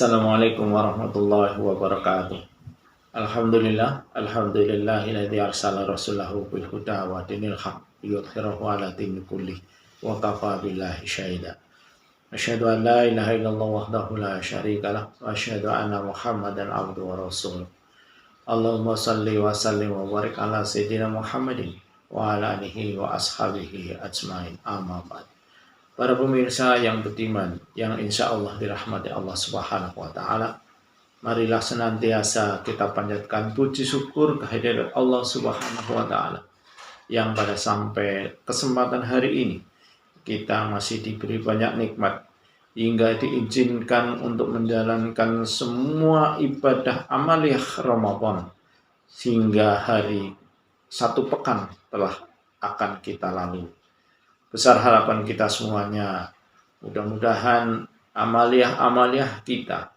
Assalamualaikum warahmatullahi wabarakatuh. Alhamdulillahilladzi arsala rasulahu bil huda wa dinil haq liyudhhirahu 'ala dini kullih wa kafa billahi syahida. Asyhadu an la ilaha illallah wahdahu la syarikalah wa asyhadu anna Muhammadan abduhu wa rasuluh. Allahumma shalli wa sallim wa barik ala sayyidina Muhammadin wa ala alihi wa ashabihi ajmain. Amma ba'd. Para pemirsa yang beriman, yang insya Allah dirahmati Allah Subhanahu wa Ta'ala, marilah senantiasa kita panjatkan puji syukur kehadirat Allah Subhanahu wa Ta'ala yang pada sampai kesempatan hari ini kita masih diberi banyak nikmat hingga diizinkan untuk menjalankan semua ibadah amaliyah Ramadan sehingga hari satu pekan telah akan kita lalui. Besar harapan kita semuanya, mudah-mudahan amaliyah kita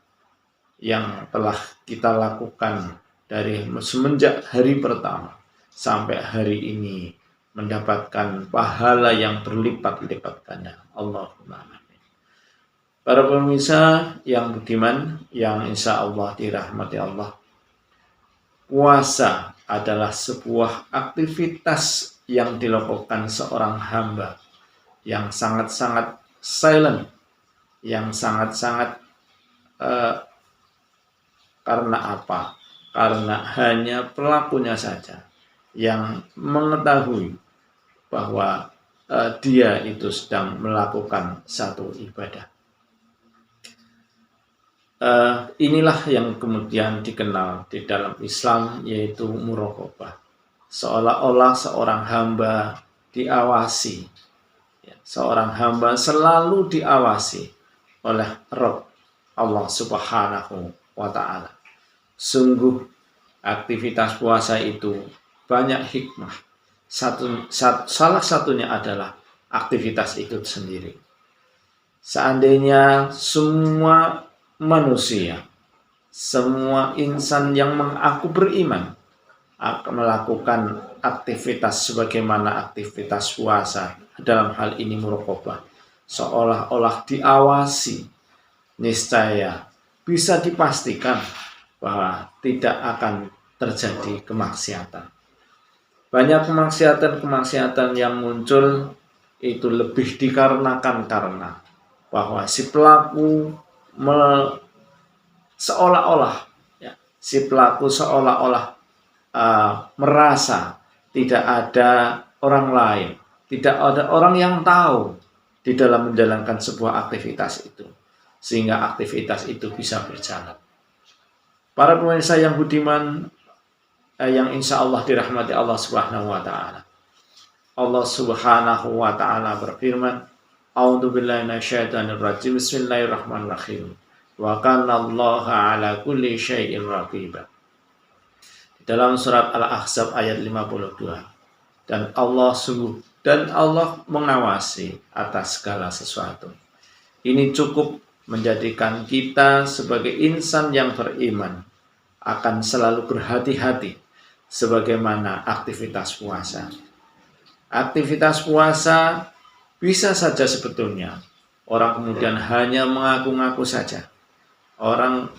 yang telah kita lakukan dari semenjak hari pertama sampai hari ini mendapatkan pahala yang berlipat-lipat ganda. Allahumma amin. Para pemirsa yang budiman, yang insya Allah dirahmati Allah, puasa adalah sebuah aktivitas yang dilakukan seorang hamba yang sangat-sangat silent, yang sangat-sangat karena apa? Karena hanya pelakunya saja yang mengetahui bahwa dia itu sedang melakukan satu ibadah. Inilah yang kemudian dikenal di dalam Islam, yaitu muraqabah. Seolah-olah seorang hamba diawasi. Seorang hamba selalu diawasi oleh Rabb Allah Subhanahu wa Ta'ala. Sungguh aktivitas puasa itu banyak hikmah. Salah satunya adalah aktivitas itu sendiri. Seandainya semua manusia, semua insan yang mengaku beriman akan melakukan aktivitas sebagaimana aktivitas puasa, dalam hal ini muraqabah, seolah-olah diawasi, niscaya bisa dipastikan bahwa tidak akan terjadi kemaksiatan. Banyak kemaksiatan yang muncul itu lebih dikarenakan karena bahwa si pelaku seolah-olah merasa tidak ada orang lain, tidak ada orang yang tahu di dalam menjalankan sebuah aktivitas itu, sehingga aktivitas itu bisa berjalan. Para pemirsa yang budiman, yang insya Allah dirahmati Allah Subhanahu wa Ta'ala. Allah Subhanahu wa Ta'ala berfirman, A'udzubillahi minasyaitonirrajim, Bismillahirrahmanirrahim. Wa kana Allaha ala kulli syai'in raqiba. Dalam surat Al-Ahzab ayat 52. Dan Allah mengawasi atas segala sesuatu. Ini cukup menjadikan kita sebagai insan yang beriman akan selalu berhati-hati sebagaimana aktivitas puasa. Aktivitas puasa bisa saja sebetulnya orang kemudian hanya mengaku-ngaku saja. Orang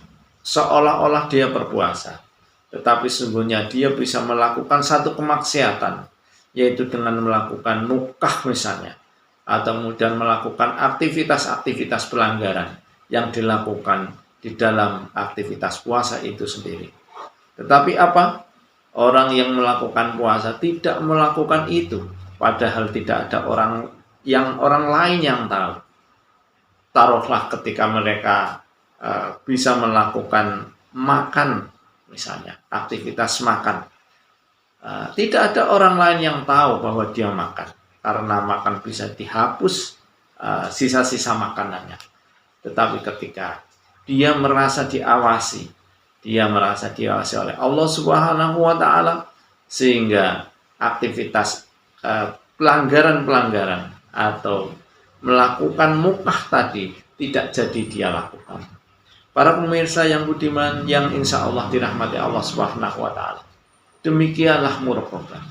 seolah-olah dia berpuasa, tetapi sesungguhnya dia bisa melakukan satu kemaksiatan, yaitu dengan melakukan nukah misalnya, atau kemudian melakukan aktivitas-aktivitas pelanggaran yang dilakukan di dalam aktivitas puasa itu sendiri. Tetapi apa? Orang yang melakukan puasa tidak melakukan itu, padahal tidak ada orang lain yang tahu. Taruhlah ketika mereka bisa melakukan makan misalnya, aktivitas makan. Tidak ada orang lain yang tahu bahwa dia makan, karena makan bisa dihapus sisa-sisa makanannya. Tetapi ketika dia merasa diawasi oleh Allah Subhanahu wa Ta'ala, sehingga aktivitas pelanggaran-pelanggaran atau melakukan mukah tadi tidak jadi dia lakukan. Para pemirsa yang budiman, yang insya Allah dirahmati Allah Subhanahu wa Ta'ala, demikianlah muraqabah,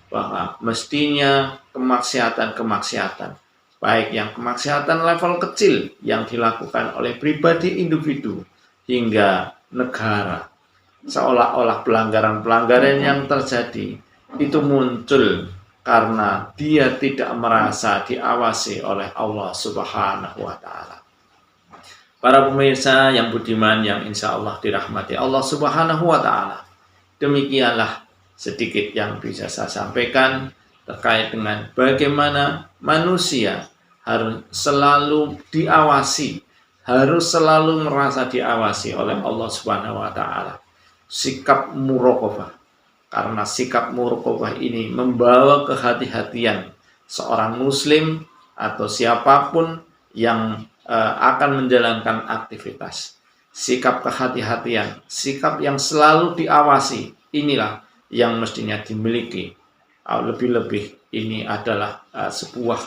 bahwa mestinya kemaksiatan, baik yang kemaksiatan level kecil yang dilakukan oleh pribadi individu hingga negara. Seolah-olah pelanggaran-pelanggaran yang terjadi itu muncul karena dia tidak merasa diawasi oleh Allah Subhanahu wa Ta'ala. Para pemirsa yang budiman, yang insya Allah dirahmati Allah Subhanahu wa Ta'ala, demikianlah sedikit yang bisa saya sampaikan terkait dengan bagaimana manusia harus selalu diawasi, harus selalu merasa diawasi oleh Allah Subhanahu wa Ta'ala. Sikap muraqabah, karena sikap muraqabah ini membawa kehati-hatian seorang muslim atau siapapun yang akan menjalankan aktivitas. Sikap kehati-hatian, sikap yang selalu diawasi, inilah yang mestinya dimiliki. Lebih-lebih ini adalah sebuah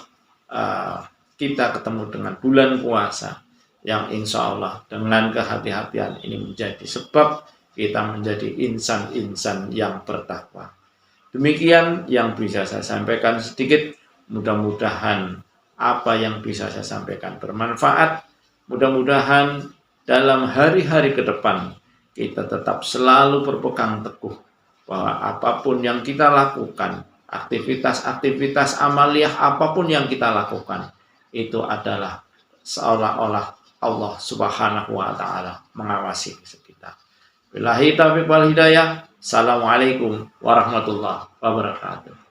kita ketemu dengan bulan puasa yang insya Allah dengan kehati-hatian ini menjadi sebab kita menjadi insan-insan yang bertakwa. Demikian yang bisa saya sampaikan sedikit. Mudah-mudahan apa yang bisa saya sampaikan bermanfaat. Mudah-mudahan dalam hari-hari ke depan kita tetap selalu berpegang teguh bahwa apapun yang kita lakukan, aktivitas-aktivitas amaliyah apapun yang kita lakukan, itu adalah seolah-olah Allah Subhanahu wa Ta'ala mengawasi kita. Billahi taufiq wal hidayah. Assalamualaikum warahmatullahi wabarakatuh.